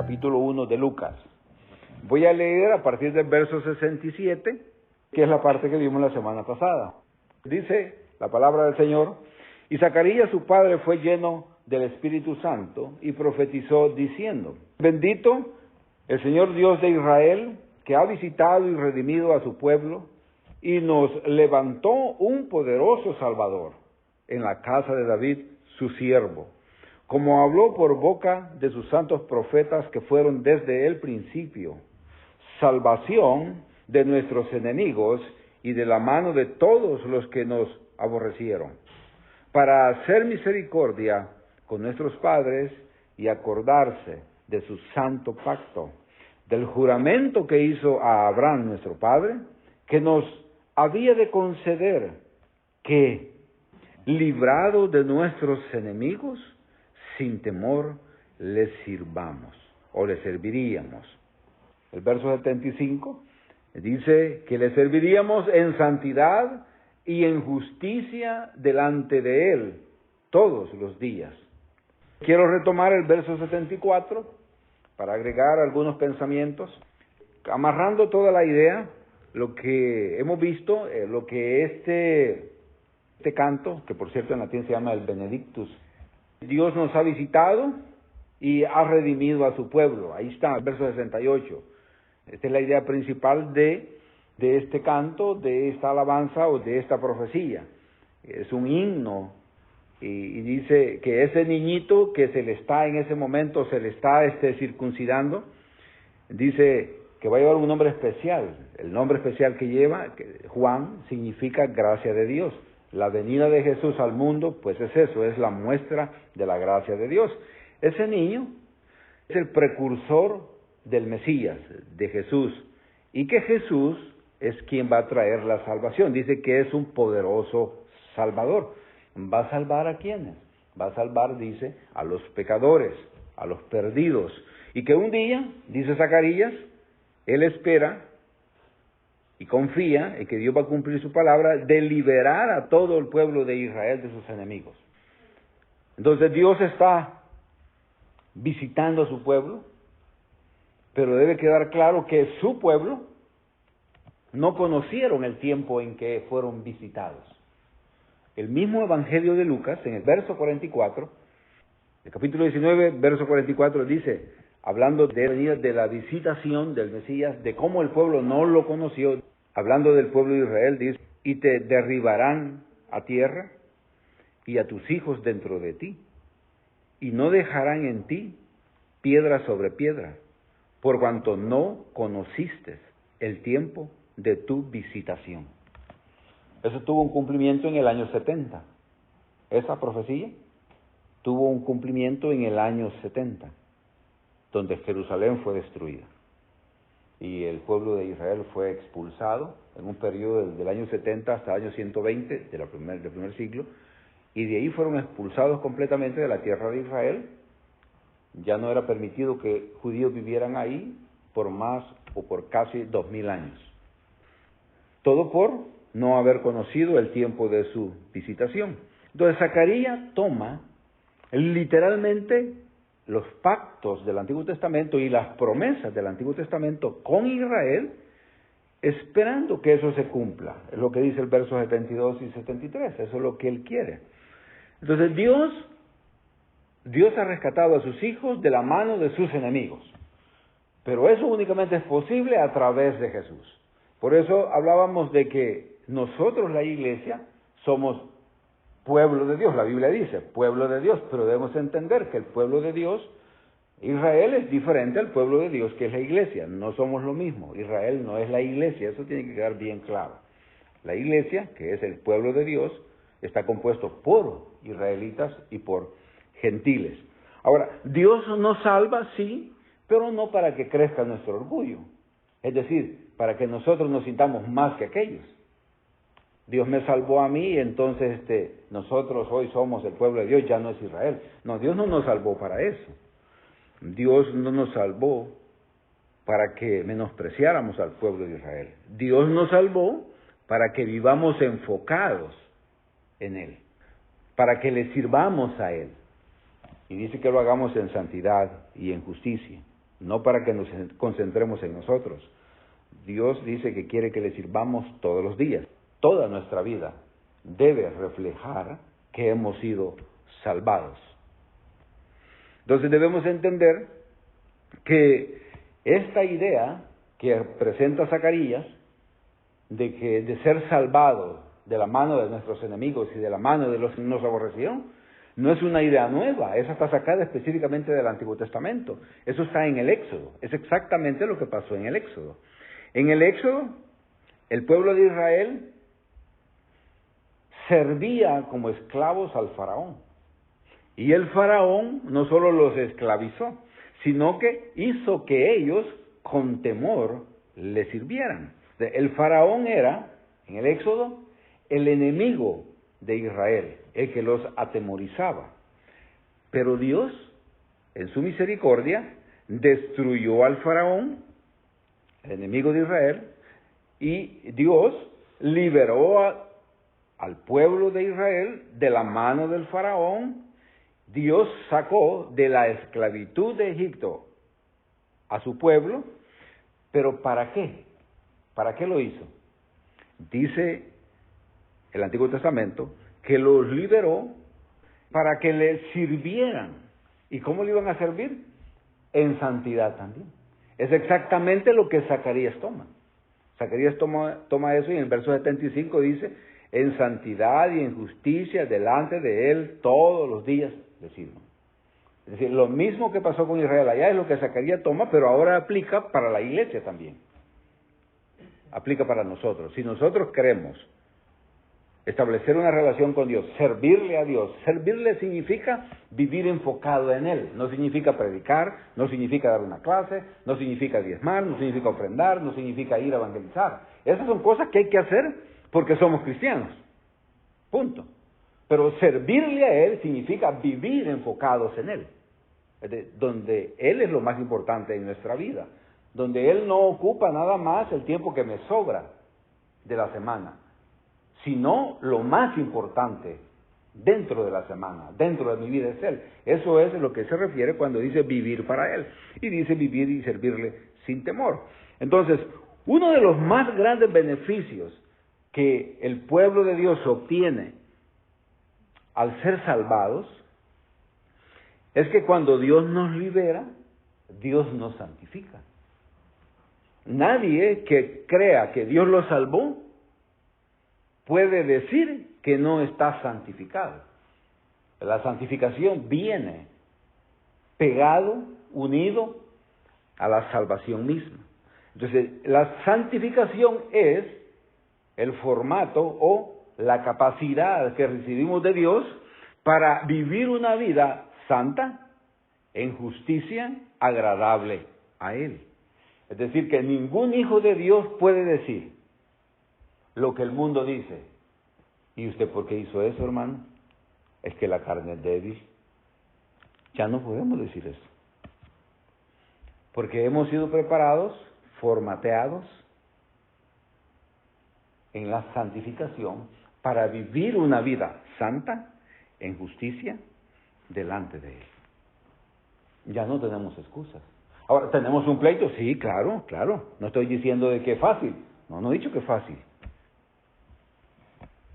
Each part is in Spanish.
capítulo 1 de Lucas. Voy a leer a partir del verso 67, que es la parte que vimos la semana pasada. Dice la palabra del Señor: y Zacarías su padre fue lleno del Espíritu Santo y profetizó diciendo: bendito el Señor Dios de Israel, que ha visitado y redimido a su pueblo, y nos levantó un poderoso Salvador en la casa de David, su siervo, como habló por boca de sus santos profetas que fueron desde el principio, salvación de nuestros enemigos y de la mano de todos los que nos aborrecieron, para hacer misericordia con nuestros padres y acordarse de su santo pacto, del juramento que hizo a Abraham nuestro padre, que nos había de conceder que, librado de nuestros enemigos, sin temor les sirvamos o les serviríamos. El verso 75 dice que le serviríamos en santidad y en justicia delante de Él todos los días. Quiero retomar el verso 74 para agregar algunos pensamientos, amarrando toda la idea, lo que hemos visto, lo que este canto, que por cierto en latín se llama el Benedictus, Dios nos ha visitado y ha redimido a su pueblo. Ahí está, el verso 68. Esta es la idea principal de este canto, de esta alabanza o de esta profecía. Es un himno y dice que ese niñito que se le está en ese momento, se le está circuncidando, dice que va a llevar un nombre especial. El nombre especial que lleva, Juan, significa gracia de Dios. La venida de Jesús al mundo, pues es eso, es la muestra de la gracia de Dios. Ese niño es el precursor del Mesías, de Jesús, y que Jesús es quien va a traer la salvación. Dice que es un poderoso Salvador. ¿Va a salvar a quiénes? Va a salvar, dice, a los pecadores, a los perdidos, y que un día, dice Zacarías, él espera y confía en que Dios va a cumplir su palabra de liberar a todo el pueblo de Israel de sus enemigos. Entonces Dios está visitando a su pueblo, pero debe quedar claro que su pueblo no conocieron el tiempo en que fueron visitados. El mismo Evangelio de Lucas, en el verso 44, el capítulo 19, verso 44, dice, hablando de la visitación del Mesías, de cómo el pueblo no lo conoció, hablando del pueblo de Israel, dice, y te derribarán a tierra y a tus hijos dentro de ti, y no dejarán en ti piedra sobre piedra, por cuanto no conociste el tiempo de tu visitación. Eso tuvo un cumplimiento en el año 70. Esa profecía tuvo un cumplimiento en el año 70, donde Jerusalén fue destruida. Y el pueblo de Israel fue expulsado en un periodo del año 70 hasta el año 120 del primer siglo, y de ahí fueron expulsados completamente de la tierra de Israel. Ya no era permitido que judíos vivieran ahí por más o por casi 2000 años. Todo por no haber conocido el tiempo de su visitación. Entonces Zacarías toma literalmente los pactos del Antiguo Testamento y las promesas del Antiguo Testamento con Israel, esperando que eso se cumpla. Es lo que dice el verso 72 y 73, eso es lo que él quiere. Entonces Dios ha rescatado a sus hijos de la mano de sus enemigos, pero eso únicamente es posible a través de Jesús. Por eso hablábamos de que nosotros, la iglesia, somos pueblo de Dios. La Biblia dice pueblo de Dios, pero debemos entender que el pueblo de Dios, Israel, es diferente al pueblo de Dios que es la iglesia. No somos lo mismo. Israel no es la iglesia, eso tiene que quedar bien claro. La iglesia, que es el pueblo de Dios, está compuesto por israelitas y por gentiles. Ahora, Dios nos salva, sí, pero no para que crezca nuestro orgullo. Es decir, para que nosotros nos sintamos más que aquellos. Dios me salvó a mí, entonces nosotros hoy somos el pueblo de Dios, ya no es Israel. No, Dios no nos salvó para eso. Dios no nos salvó para que menospreciáramos al pueblo de Israel. Dios nos salvó para que vivamos enfocados en Él, para que le sirvamos a Él. Y dice que lo hagamos en santidad y en justicia. no para que nos concentremos en nosotros. Dios dice que quiere que le sirvamos todos los días. Toda nuestra vida debe reflejar que hemos sido salvados. Entonces debemos entender que esta idea que presenta Zacarías de ser salvados de la mano de nuestros enemigos y de la mano de los que nos aborrecieron, no es una idea nueva, esa está sacada específicamente del Antiguo Testamento. Eso está en el Éxodo, es exactamente lo que pasó en el Éxodo. En el Éxodo, el pueblo de Israel servía como esclavos al faraón. Y el faraón no solo los esclavizó, sino que hizo que ellos con temor le sirvieran. El faraón era, en el Éxodo, el enemigo de Israel, el que los atemorizaba. Pero Dios, en su misericordia, destruyó al faraón, el enemigo de Israel, y Dios liberó al pueblo de Israel de la mano del faraón. Dios sacó de la esclavitud de Egipto a su pueblo, pero ¿para qué? ¿Para qué lo hizo? Dice el Antiguo Testamento que los liberó para que le sirvieran. ¿Y cómo le iban a servir? En santidad también. Es exactamente lo que Zacarías toma. Zacarías toma eso y en el verso 75 dice, en santidad y en justicia delante de él todos los días le sirvo. Es decir, lo mismo que pasó con Israel allá es lo que Zacarías toma, pero ahora aplica para la iglesia también. Aplica para nosotros. Si nosotros queremos establecer una relación con Dios, servirle a Dios. Servirle significa vivir enfocado en Él. No significa predicar, no significa dar una clase, no significa diezmar, no significa ofrendar, no significa ir a evangelizar. Esas son cosas que hay que hacer porque somos cristianos. Punto. Pero servirle a Él significa vivir enfocados en Él. Donde Él es lo más importante en nuestra vida. Donde Él no ocupa nada más el tiempo que me sobra de la semana, sino lo más importante dentro de la semana, dentro de mi vida es Él. Eso es lo que se refiere cuando dice vivir para Él. Y dice vivir y servirle sin temor. Entonces, uno de los más grandes beneficios que el pueblo de Dios obtiene al ser salvados es que cuando Dios nos libera, Dios nos santifica. Nadie que crea que Dios lo salvó puede decir que no está santificado. La santificación viene pegado, unido a la salvación misma. Entonces, la santificación es el formato o la capacidad que recibimos de Dios para vivir una vida santa, en justicia, agradable a Él. Es decir, que ningún hijo de Dios puede decir lo que el mundo dice. ¿Y usted por qué hizo eso, hermano? Es que la carne es débil. Ya no podemos decir eso. Porque hemos sido preparados, formateados en la santificación para vivir una vida santa, en justicia, delante de Él. Ya no tenemos excusas. Ahora, ¿tenemos un pleito? Sí, claro. No estoy diciendo de que es fácil. No he dicho que es fácil.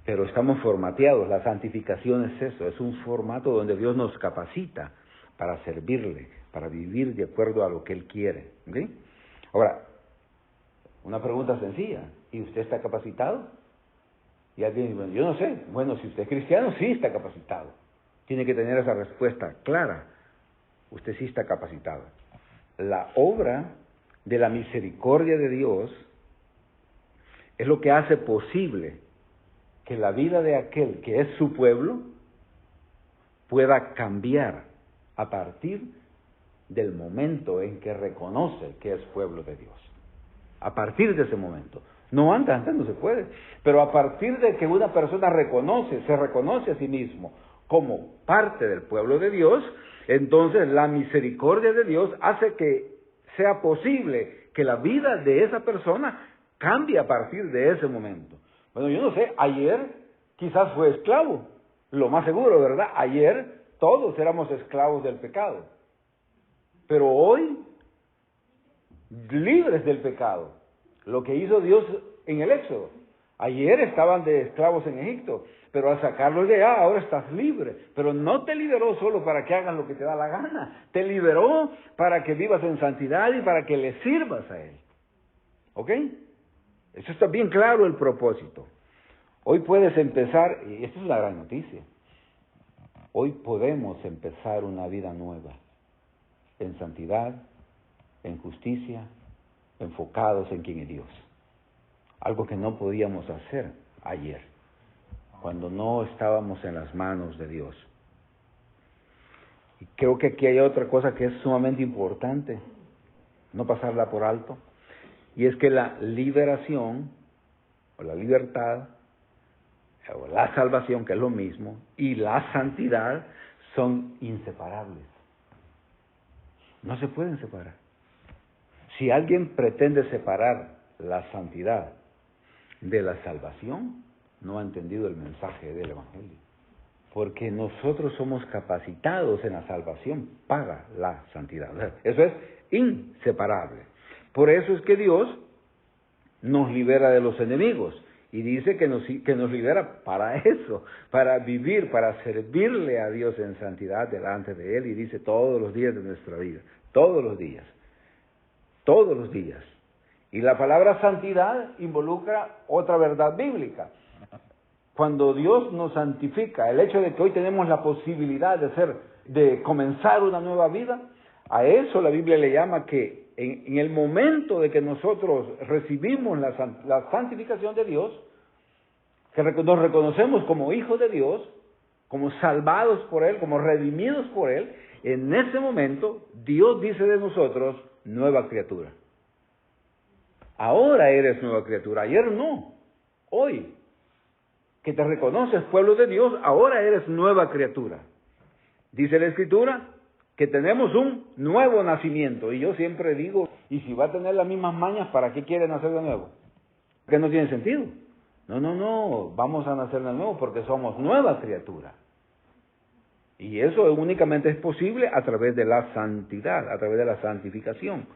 Pero estamos formateados. La santificación es eso. Es un formato donde Dios nos capacita para servirle, para vivir de acuerdo a lo que Él quiere. ¿Okay? Ahora, una pregunta sencilla. ¿Y usted está capacitado? Y alguien dice, bueno, yo no sé. Bueno, si usted es cristiano, sí está capacitado. Tiene que tener esa respuesta clara. Usted sí está capacitado. La obra de la misericordia de Dios es lo que hace posible que la vida de aquel que es su pueblo pueda cambiar a partir del momento en que reconoce que es pueblo de Dios. A partir de ese momento. No antes no se puede. Pero a partir de que una persona se reconoce a sí mismo como parte del pueblo de Dios, entonces la misericordia de Dios hace que sea posible que la vida de esa persona cambie a partir de ese momento. Bueno, yo no sé, ayer quizás fue esclavo, lo más seguro, ¿verdad? Ayer todos éramos esclavos del pecado. Pero hoy libres del pecado. Lo que hizo Dios en el Éxodo. Ayer estaban de esclavos en Egipto, pero al sacarlos de allá, ahora estás libre. Pero no te liberó solo para que hagas lo que te da la gana. Te liberó para que vivas en santidad y para que le sirvas a Él. ¿Ok? Eso está bien claro el propósito. Hoy puedes empezar, y esta es una gran noticia, hoy podemos empezar una vida nueva, en santidad, en justicia, enfocados en quién es Dios. Algo que no podíamos hacer ayer, cuando no estábamos en las manos de Dios. Y creo que aquí hay otra cosa que es sumamente importante, no pasarla por alto, y es que la liberación, o la libertad, o la salvación, que es lo mismo, y la santidad son inseparables. No se pueden separar. Si alguien pretende separar la santidad de la salvación, no ha entendido el mensaje del Evangelio. Porque nosotros somos capacitados en la salvación para la santidad. Eso es inseparable. Por eso es que Dios nos libera de los enemigos. Y dice que nos libera para eso, para vivir, para servirle a Dios en santidad delante de Él. Y dice todos los días de nuestra vida, todos los días. Todos los días. Y la palabra santidad involucra otra verdad bíblica. Cuando Dios nos santifica, el hecho de que hoy tenemos la posibilidad de comenzar una nueva vida, a eso la Biblia le llama que en el momento de que nosotros recibimos la santificación de Dios, que nos reconocemos como hijos de Dios, como salvados por Él, como redimidos por Él, en ese momento Dios dice de nosotros, nueva criatura. Ahora eres nueva criatura, ayer no, hoy. Que te reconoces pueblo de Dios, ahora eres nueva criatura. Dice la Escritura que tenemos un nuevo nacimiento. Y yo siempre digo, y si va a tener las mismas mañas, ¿para qué quiere nacer de nuevo? Que no tiene sentido. No, vamos a nacer de nuevo porque somos nueva criatura. Y eso únicamente es posible a través de la santidad, a través de la santificación,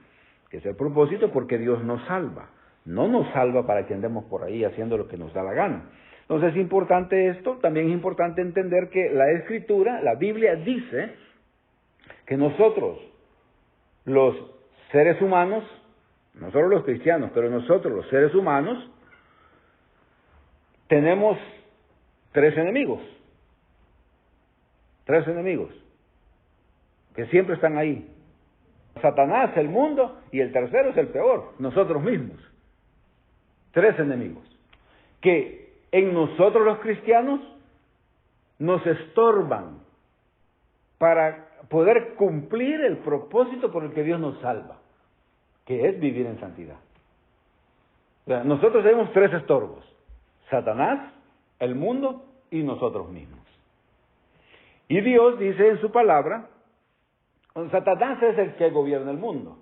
que es el propósito porque Dios nos salva. No nos salva para que andemos por ahí haciendo lo que nos da la gana. Entonces es importante esto, también es importante entender que la Escritura, la Biblia dice que nosotros, los seres humanos, no solo los cristianos, pero nosotros los seres humanos, tenemos tres enemigos que siempre están ahí. Satanás, el mundo, y el tercero es el peor, nosotros mismos. Tres enemigos que en nosotros los cristianos nos estorban para poder cumplir el propósito por el que Dios nos salva, que es vivir en santidad. O sea, nosotros tenemos tres estorbos: Satanás, el mundo y nosotros mismos. Y Dios dice en su palabra, Satanás es el que gobierna el mundo.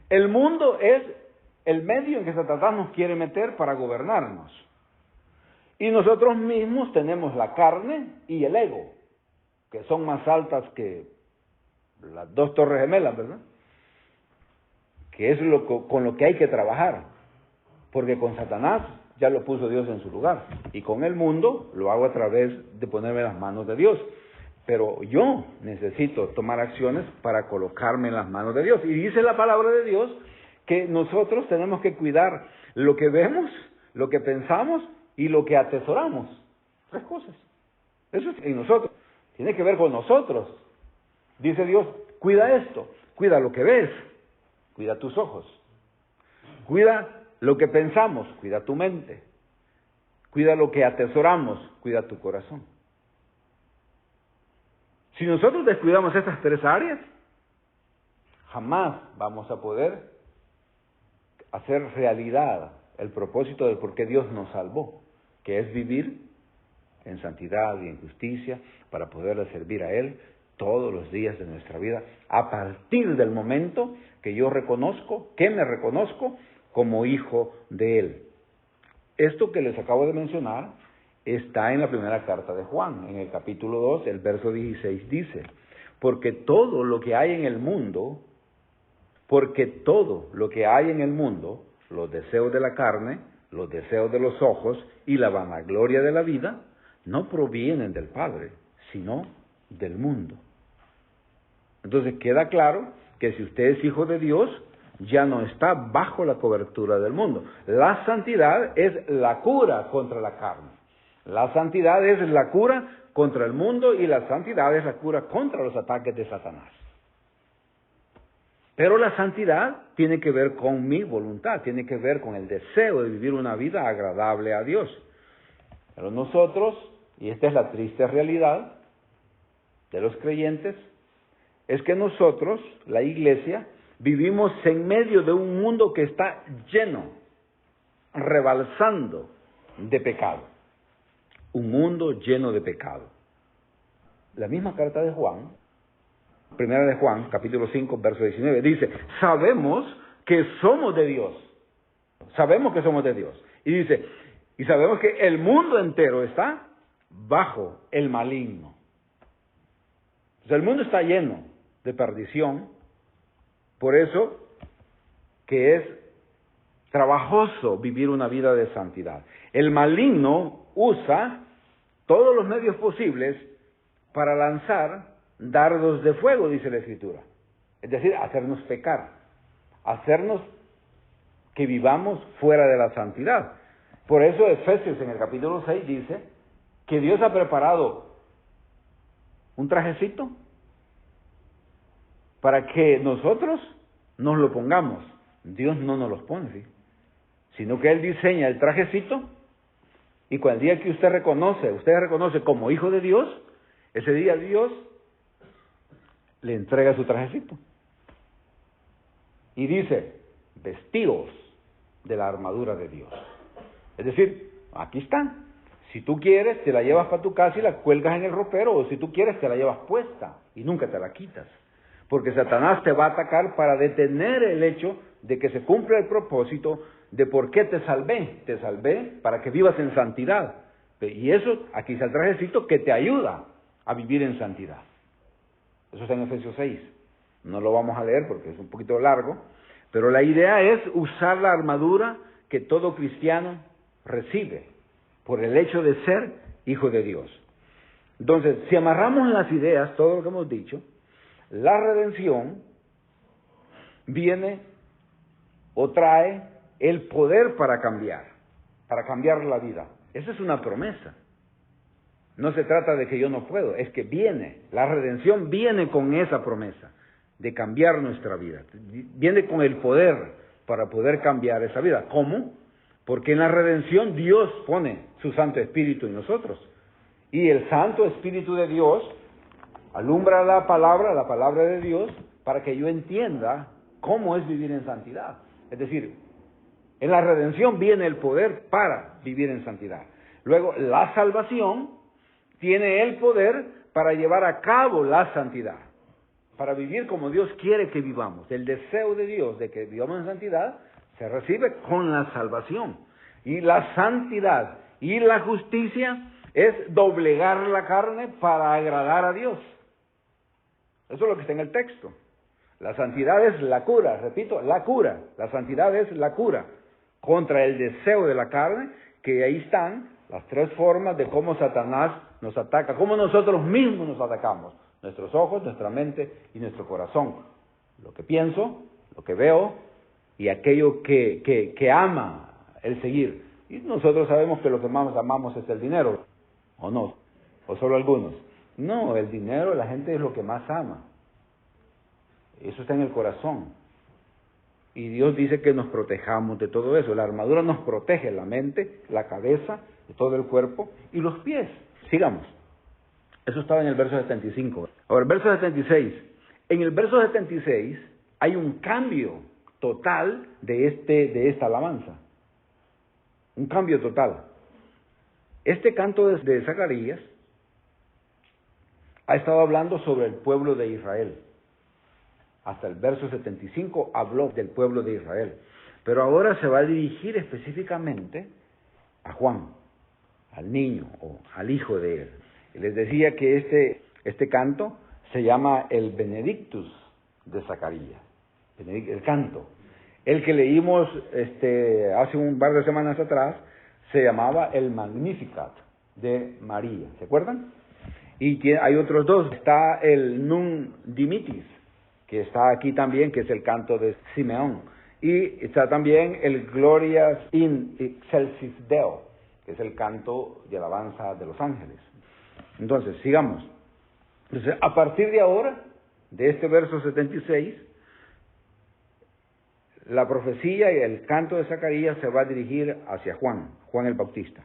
El mundo es el medio en que Satanás nos quiere meter para gobernarnos. Y nosotros mismos tenemos la carne y el ego, que son más altas que las dos torres gemelas, ¿verdad? Que es con lo que hay que trabajar, porque con Satanás ya lo puso Dios en su lugar, y con el mundo lo hago a través de ponerme en las manos de Dios. Pero yo necesito tomar acciones para colocarme en las manos de Dios. Y dice la palabra de Dios que nosotros tenemos que cuidar lo que vemos, lo que pensamos y lo que atesoramos. Tres cosas. Eso es en nosotros. Tiene que ver con nosotros. Dice Dios, cuida esto. Cuida lo que ves. Cuida tus ojos. Cuida lo que pensamos. Cuida tu mente. Cuida lo que atesoramos. Cuida tu corazón. Si nosotros descuidamos estas tres áreas, jamás vamos a poder hacer realidad el propósito de por qué Dios nos salvó, que es vivir en santidad y en justicia para poderle servir a Él todos los días de nuestra vida, a partir del momento que yo me reconozco como hijo de Él. Esto que les acabo de mencionar está en la primera carta de Juan, en el capítulo 2, el verso 16 dice, porque todo lo que hay en el mundo, porque todo lo que hay en el mundo, los deseos de la carne, los deseos de los ojos y la vanagloria de la vida, no provienen del Padre, sino del mundo. Entonces queda claro que si usted es hijo de Dios, ya no está bajo la cobertura del mundo. La santidad es la cura contra la carne. La santidad es la cura contra el mundo y la santidad es la cura contra los ataques de Satanás. Pero la santidad tiene que ver con mi voluntad, tiene que ver con el deseo de vivir una vida agradable a Dios. Pero nosotros, y esta es la triste realidad de los creyentes, es que nosotros, la iglesia, vivimos en medio de un mundo que está lleno, rebalsando de pecado. Un mundo lleno de pecado. La misma carta de Juan, primera de Juan, capítulo 5, verso 19, dice, sabemos que somos de Dios. Sabemos que somos de Dios. Y dice, y sabemos que el mundo entero está bajo el maligno. O sea, el mundo está lleno de perdición, por eso que es trabajoso vivir una vida de santidad. El maligno usa todos los medios posibles para lanzar dardos de fuego, dice la Escritura. Es decir, hacernos pecar, hacernos que vivamos fuera de la santidad. Por eso Efesios en el capítulo 6 dice que Dios ha preparado un trajecito para que nosotros nos lo pongamos. Dios no nos los pone, ¿sí? Sino que Él diseña el trajecito y cuando el día que usted reconoce como hijo de Dios, ese día Dios le entrega su trajecito. Y dice, vestidos de la armadura de Dios. Es decir, aquí están. Si tú quieres, te la llevas para tu casa y la cuelgas en el ropero, o si tú quieres, te la llevas puesta y nunca te la quitas. Porque Satanás te va a atacar para detener el hecho de que se cumpla el propósito de por qué te salvé. Te salvé para que vivas en santidad. Y eso, aquí está el trajecito que te ayuda a vivir en santidad. Eso está en Efesios 6. No lo vamos a leer porque es un poquito largo, pero la idea es usar la armadura que todo cristiano recibe por el hecho de ser hijo de Dios. Entonces, si amarramos las ideas, todo lo que hemos dicho, la redención viene o trae el poder para cambiar la vida. Esa es una promesa. No se trata de que yo no puedo, es que viene, la redención viene con esa promesa de cambiar nuestra vida. Viene con el poder para poder cambiar esa vida. ¿Cómo? Porque en la redención Dios pone su Santo Espíritu en nosotros. Y el Santo Espíritu de Dios alumbra la palabra de Dios, para que yo entienda cómo es vivir en santidad. Es decir, en la redención viene el poder para vivir en santidad. Luego, la salvación tiene el poder para llevar a cabo la santidad, para vivir como Dios quiere que vivamos. El deseo de Dios de que vivamos en santidad se recibe con la salvación. Y la santidad y la justicia es doblegar la carne para agradar a Dios. Eso es lo que está en el texto. La santidad es la cura, repito, la cura. La santidad es la cura contra el deseo de la carne, que ahí están las tres formas de cómo Satanás nos ataca, cómo nosotros mismos nos atacamos. Nuestros ojos, nuestra mente y nuestro corazón. Lo que pienso, lo que veo y aquello que ama el seguir. Y nosotros sabemos que lo que más amamos es el dinero, ¿o no? ¿O solo algunos? No, el dinero, la gente es lo que más ama. Eso está en el corazón. Y Dios dice que nos protejamos de todo eso. La armadura nos protege la mente, la cabeza, de todo el cuerpo y los pies. Sigamos. Eso estaba en el verso 75. Ahora, el verso 76. En el verso 76 hay un cambio total de esta alabanza. Un cambio total. Este canto de Zacarías ha estado hablando sobre el pueblo de Israel. Hasta el verso 75 habló del pueblo de Israel. Pero ahora se va a dirigir específicamente a Juan, al niño o al hijo de él. Y les decía que este canto se llama el Benedictus de Zacarías. el canto. El que leímos hace un par de semanas atrás se llamaba el Magnificat de María, ¿se acuerdan? Y hay otros dos, está el Nunc Dimittis, que está aquí también, que es el canto de Simeón, y está también el Glorias in excelsis Deo, que es el canto de alabanza de los ángeles. Entonces, sigamos. Entonces, a partir de ahora, de este verso 76, la profecía y el canto de Zacarías se va a dirigir hacia Juan el Bautista.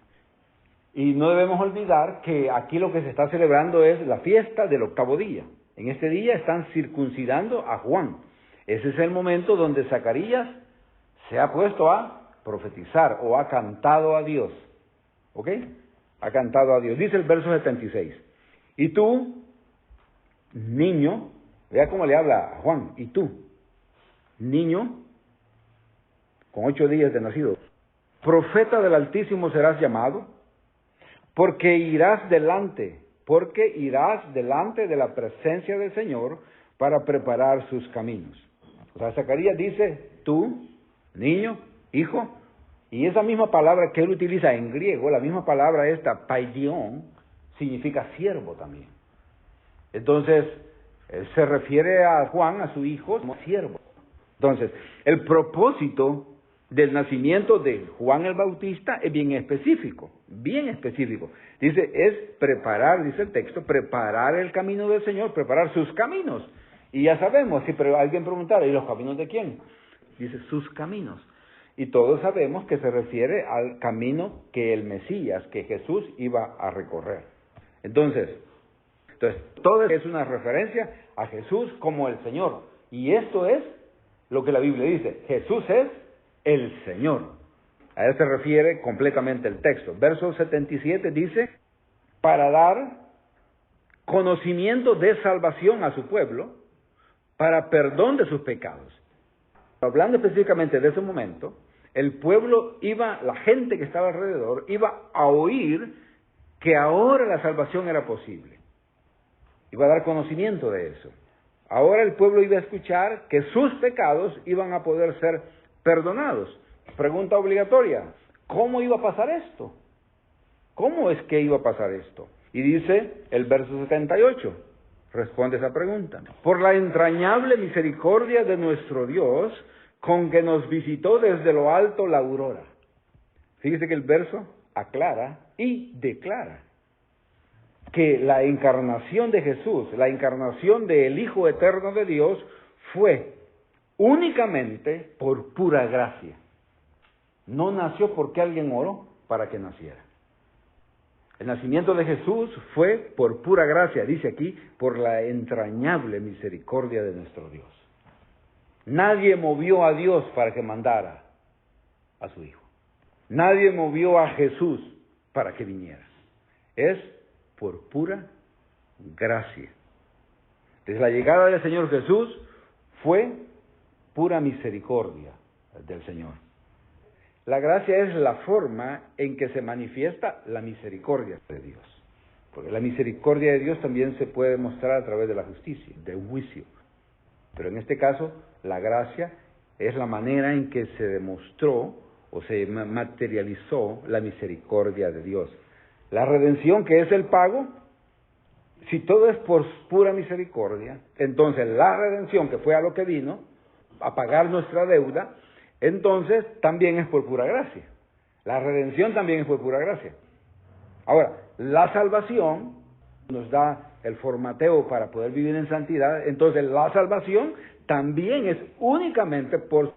Y no debemos olvidar que aquí lo que se está celebrando es la fiesta del octavo día. En este día están circuncidando a Juan. Ese es el momento donde Zacarías se ha puesto a profetizar o ha cantado a Dios. ¿Ok? Ha cantado a Dios. Dice el verso 76. Y tú, niño, vea cómo le habla a Juan. Y tú, niño, con 8 días de nacido, profeta del Altísimo serás llamado, porque irás delante de la presencia del Señor para preparar sus caminos. O sea, Zacarías dice, tú, niño, hijo, y esa misma palabra que él utiliza en griego, la misma palabra esta, paidion, significa siervo también. Entonces, él se refiere a Juan, a su hijo, como siervo. Entonces, el propósito del nacimiento de Juan el Bautista es bien específico, bien específico. Dice, es preparar, dice el texto, preparar el camino del Señor, preparar sus caminos. Y ya sabemos, si alguien preguntara, ¿y los caminos de quién? Dice, sus caminos. Y todos sabemos que se refiere al camino que el Mesías, que Jesús iba a recorrer. Entonces, todo es una referencia a Jesús como el Señor. Y esto es lo que la Biblia dice, Jesús es el Señor. A él se refiere completamente el texto. Verso 77 dice, para dar conocimiento de salvación a su pueblo, para perdón de sus pecados. Hablando específicamente de ese momento, el pueblo la gente que estaba alrededor, iba a oír que ahora la salvación era posible. Iba a dar conocimiento de eso. Ahora el pueblo iba a escuchar que sus pecados iban a poder ser perdonados. Pregunta obligatoria, ¿cómo iba a pasar esto? ¿Cómo es que iba a pasar esto? Y dice el verso 78, responde esa pregunta. Por la entrañable misericordia de nuestro Dios, con que nos visitó desde lo alto la aurora. Fíjese que el verso aclara y declara que la encarnación de Jesús, la encarnación del Hijo Eterno de Dios, fue únicamente por pura gracia. No nació porque alguien oró para que naciera. El nacimiento de Jesús fue por pura gracia, dice aquí, por la entrañable misericordia de nuestro Dios. Nadie movió a Dios para que mandara a su Hijo. Nadie movió a Jesús para que viniera. Es por pura gracia. Desde la llegada del Señor Jesús fue pura misericordia del Señor. La gracia es la forma en que se manifiesta la misericordia de Dios. Porque la misericordia de Dios también se puede mostrar a través de la justicia, de un juicio. Pero en este caso, la gracia es la manera en que se demostró o se materializó la misericordia de Dios. La redención, que es el pago, si todo es por pura misericordia, entonces la redención, que fue a lo que vino, a pagar nuestra deuda, entonces también es por pura gracia. La redención también es por pura gracia. Ahora, la salvación nos da el formateo para poder vivir en santidad, entonces la salvación también es únicamente por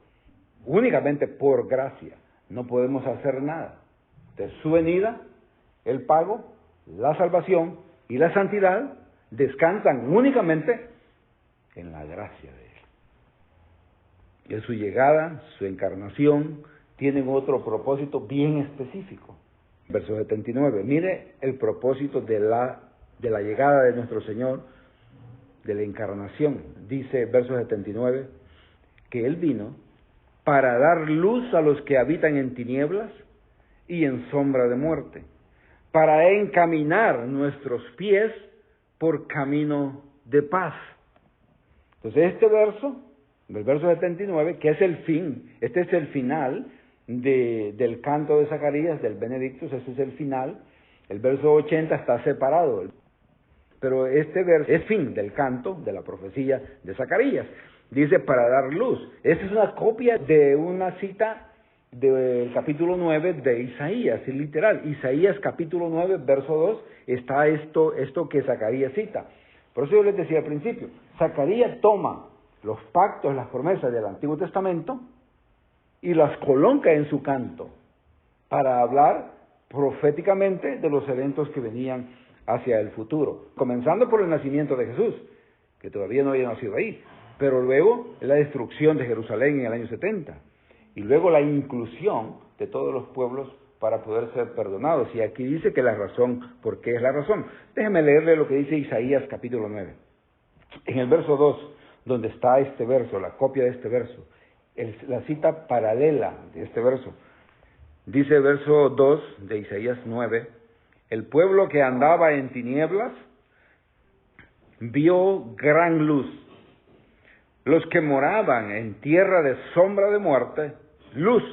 gracia. No podemos hacer nada. De su venida, el pago, la salvación y la santidad descansan únicamente en la gracia de Él. Y en su llegada, su encarnación, tienen otro propósito bien específico. Verso 79, mire el propósito de la llegada de nuestro Señor, de la encarnación. Dice verso 79, que Él vino para dar luz a los que habitan en tinieblas y en sombra de muerte, para encaminar nuestros pies por camino de paz. Entonces este verso del verso 79, que es el fin, este es el final del canto de Zacarías, del Benedictus, ese es el final. El verso 80 está separado, pero este verso es fin del canto, de la profecía de Zacarías. Dice, para dar luz. Esta es una copia de una cita del capítulo 9 de Isaías, es literal. Isaías capítulo 9, verso 2, está esto que Zacarías cita. Por eso yo les decía al principio, Zacarías toma los pactos, las promesas del Antiguo Testamento y las coloca en su canto para hablar proféticamente de los eventos que venían hacia el futuro, comenzando por el nacimiento de Jesús, que todavía no había nacido ahí, pero luego la destrucción de Jerusalén en el año 70, y luego la inclusión de todos los pueblos para poder ser perdonados. Y aquí dice que la razón, ¿por qué es la razón? Déjeme leerle lo que dice Isaías capítulo 9. En el verso 2, donde está este verso, la copia de este verso, la cita paralela de este verso, dice verso 2 de Isaías 9, el pueblo que andaba en tinieblas vio gran luz. Los que moraban en tierra de sombra de muerte, luz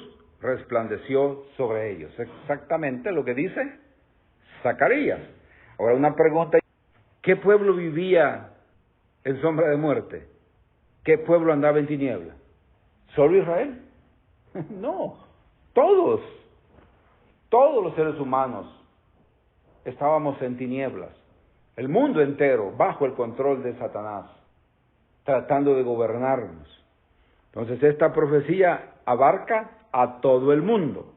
resplandeció sobre ellos. Exactamente lo que dice Zacarías. Ahora una pregunta, ¿qué pueblo vivía en sombra de muerte? ¿Qué pueblo andaba en tinieblas? ¿Solo Israel? No, todos los seres humanos estábamos en tinieblas. El mundo entero bajo el control de Satanás, tratando de gobernarnos. Entonces esta profecía abarca a todo el mundo.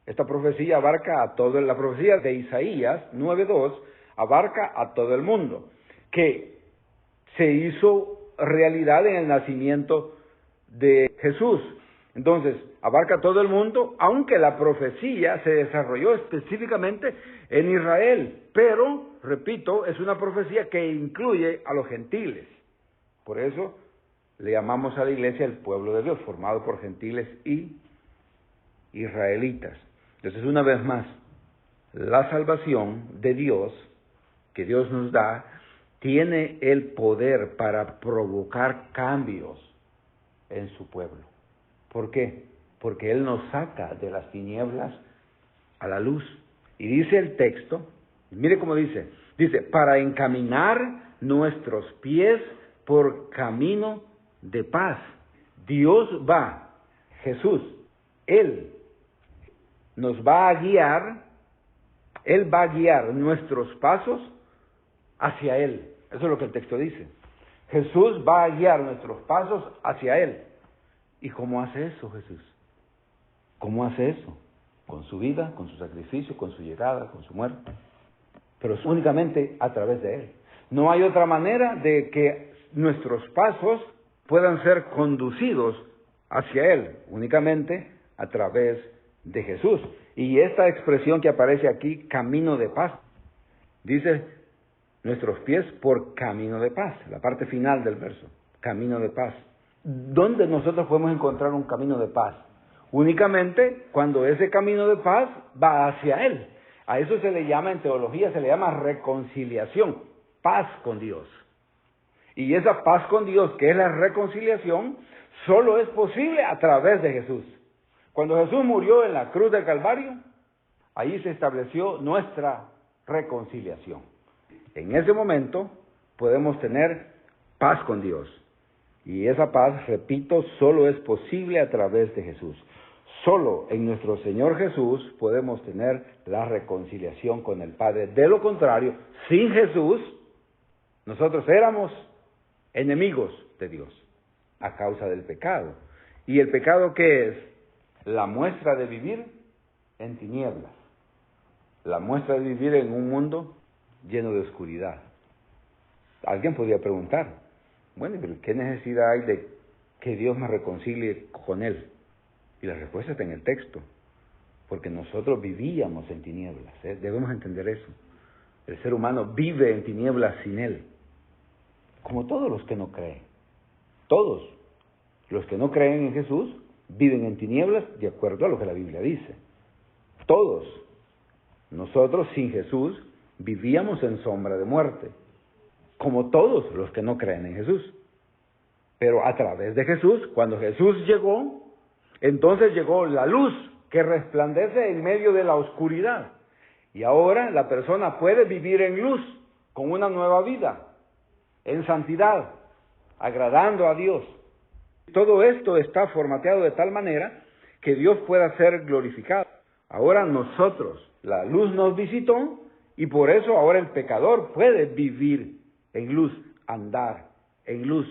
Esta profecía abarca a todo, la profecía de Isaías 9:2 abarca a todo el mundo, que se hizo realidad en el nacimiento de Jesús. Entonces, abarca a todo el mundo, aunque la profecía se desarrolló específicamente en Israel, pero, repito, es una profecía que incluye a los gentiles. Por eso le llamamos a la iglesia el pueblo de Dios, formado por gentiles y israelitas. Entonces, una vez más, la salvación de Dios, que Dios nos da, tiene el poder para provocar cambios en su pueblo. ¿Por qué? Porque Él nos saca de las tinieblas a la luz. Y dice el texto, mire cómo dice, para encaminar nuestros pies por camino de paz. Dios va, Jesús, Él nos va a guiar, Él va a guiar nuestros pasos hacia Él. Eso es lo que el texto dice. Jesús va a guiar nuestros pasos hacia Él. ¿Y cómo hace eso Jesús? ¿Cómo hace eso? Con su vida, con su sacrificio, con su llegada, con su muerte. Pero es únicamente a través de Él. No hay otra manera de que nuestros pasos puedan ser conducidos hacia Él, únicamente a través de Jesús. Y esta expresión que aparece aquí, camino de paz, dice nuestros pies por camino de paz, la parte final del verso, camino de paz. ¿Dónde nosotros podemos encontrar un camino de paz? Únicamente cuando ese camino de paz va hacia Él. A eso se le llama, en teología, se le llama reconciliación, paz con Dios. Y esa paz con Dios, que es la reconciliación, solo es posible a través de Jesús. Cuando Jesús murió en la cruz del Calvario, ahí se estableció nuestra reconciliación. En ese momento podemos tener paz con Dios. Y esa paz, repito, solo es posible a través de Jesús. Solo en nuestro Señor Jesús podemos tener la reconciliación con el Padre. De lo contrario, sin Jesús, nosotros éramos enemigos de Dios a causa del pecado. ¿Y el pecado qué es? La muestra de vivir en tinieblas. La muestra de vivir en un mundo lleno de oscuridad. Alguien podría preguntar, bueno, pero ¿qué necesidad hay de que Dios me reconcilie con Él? Y la respuesta está en el texto, porque nosotros vivíamos en tinieblas, debemos entender eso. El ser humano vive en tinieblas sin Él, como todos los que no creen. Todos los que no creen en Jesús viven en tinieblas de acuerdo a lo que la Biblia dice. Todos nosotros sin Jesús vivíamos en sombra de muerte, como todos los que no creen en Jesús. Pero a través de Jesús, cuando Jesús llegó, entonces llegó la luz que resplandece en medio de la oscuridad. Y ahora la persona puede vivir en luz, con una nueva vida, en santidad, agradando a Dios. Todo esto está formateado de tal manera que Dios pueda ser glorificado. Ahora nosotros, la luz nos visitó y por eso ahora el pecador puede vivir en luz, andar en luz.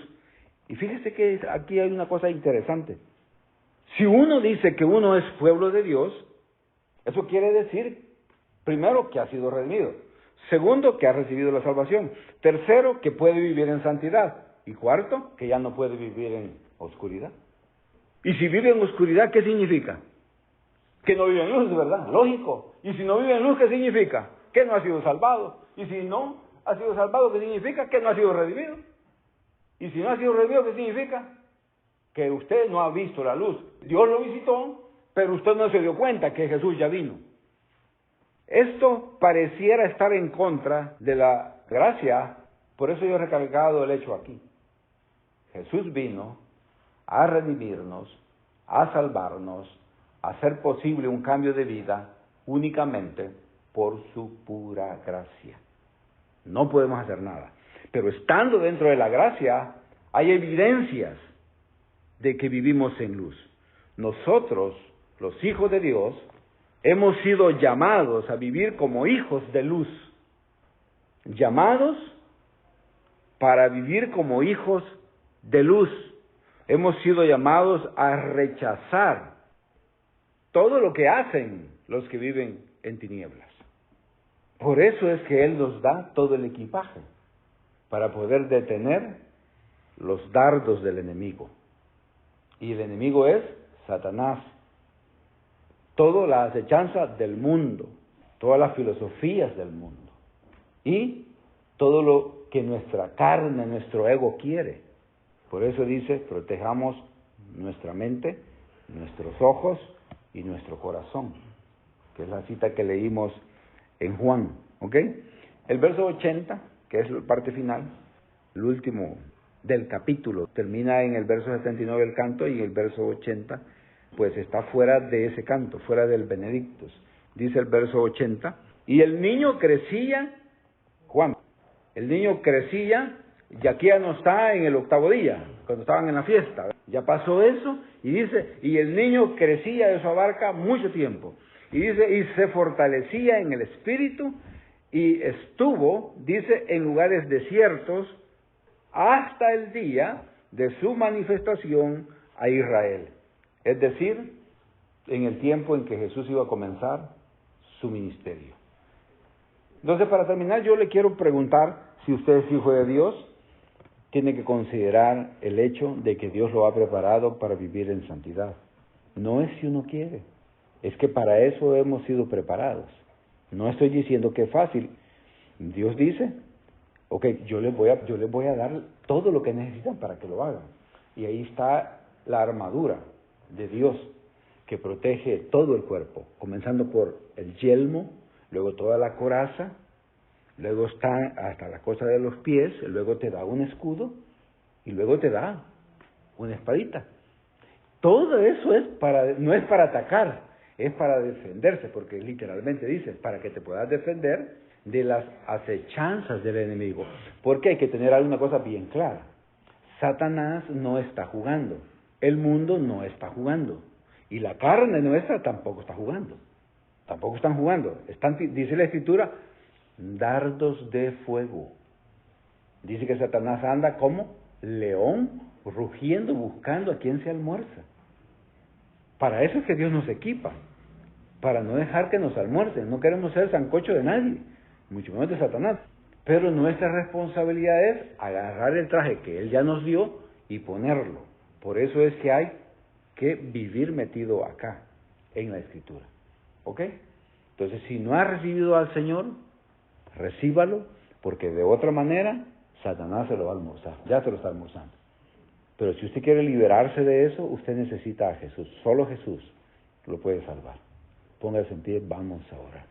Y fíjese que aquí hay una cosa interesante. Si uno dice que uno es pueblo de Dios, eso quiere decir, primero, que ha sido redimido. Segundo, que ha recibido la salvación. Tercero, que puede vivir en santidad. Y cuarto, que ya no puede vivir en oscuridad. Y si vive en oscuridad, ¿qué significa? Que no vive en luz, ¿verdad? Lógico. Y si no vive en luz, ¿qué significa? Que no ha sido salvado. Y si no ha sido salvado, ¿qué significa? Que no ha sido redimido. Y si no ha sido redimido, ¿qué significa? Que usted no ha visto la luz. Dios lo visitó, pero usted no se dio cuenta que Jesús ya vino. Esto pareciera estar en contra de la gracia, por eso yo he recalcado el hecho aquí. Jesús vino a redimirnos, a salvarnos, a hacer posible un cambio de vida únicamente por su pura gracia. No podemos hacer nada. Pero estando dentro de la gracia, hay evidencias de que vivimos en luz. Nosotros, los hijos de Dios, hemos sido llamados a vivir como hijos de luz. Llamados para vivir como hijos de luz. Hemos sido llamados a rechazar todo lo que hacen los que viven en tinieblas. Por eso es que Él nos da todo el equipaje para poder detener los dardos del enemigo. Y el enemigo es Satanás. Toda la acechanza del mundo, todas las filosofías del mundo y todo lo que nuestra carne, nuestro ego quiere. Por eso dice, protejamos nuestra mente, nuestros ojos y nuestro corazón, que es la cita que leímos en Juan, ¿ok? El verso 80, que es la parte final, el último del capítulo, termina en el verso 79 del canto y el verso 80 pues está fuera de ese canto, fuera del Benedictus. Dice el verso 80, y el niño crecía, Juan, el niño crecía, y aquí ya no está en el octavo día, cuando estaban en la fiesta, ya pasó eso, y dice, y el niño crecía, eso abarca mucho tiempo, y dice, y se fortalecía en el espíritu, y estuvo, dice, en lugares desiertos, hasta el día de su manifestación a Israel. Es decir, en el tiempo en que Jesús iba a comenzar su ministerio. Entonces, para terminar, yo le quiero preguntar, si usted es hijo de Dios, tiene que considerar el hecho de que Dios lo ha preparado para vivir en santidad. No es si uno quiere, es que para eso hemos sido preparados. No estoy diciendo que es fácil. Dios dice, ok, yo les voy a dar todo lo que necesitan para que lo hagan. Y ahí está la armadura de Dios que protege todo el cuerpo, comenzando por el yelmo, luego toda la coraza, luego está hasta la cosa de los pies, luego te da un escudo y luego te da una espadita. Todo eso no es para atacar, es para defenderse, porque literalmente dice, para que te puedas defender de las acechanzas del enemigo. Porque hay que tener alguna cosa bien clara. Satanás no está jugando, el mundo no está jugando, y la carne nuestra tampoco está jugando. Tampoco están jugando. Dice la Escritura, dardos de fuego. Dice que Satanás anda como león, rugiendo, buscando a quien se almuerza. Para eso es que Dios nos equipa, para no dejar que nos almuercen. No queremos ser sancocho de nadie, mucho menos de Satanás. Pero nuestra responsabilidad es agarrar el traje que Él ya nos dio y ponerlo. Por eso es que hay que vivir metido acá, en la Escritura. ¿Ok? Entonces, si no ha recibido al Señor, recíbalo, porque de otra manera, Satanás se lo va a almorzar. Ya se lo está almorzando. Pero si usted quiere liberarse de eso, usted necesita a Jesús. Solo Jesús lo puede salvar. Póngase en pie, vamos a orar.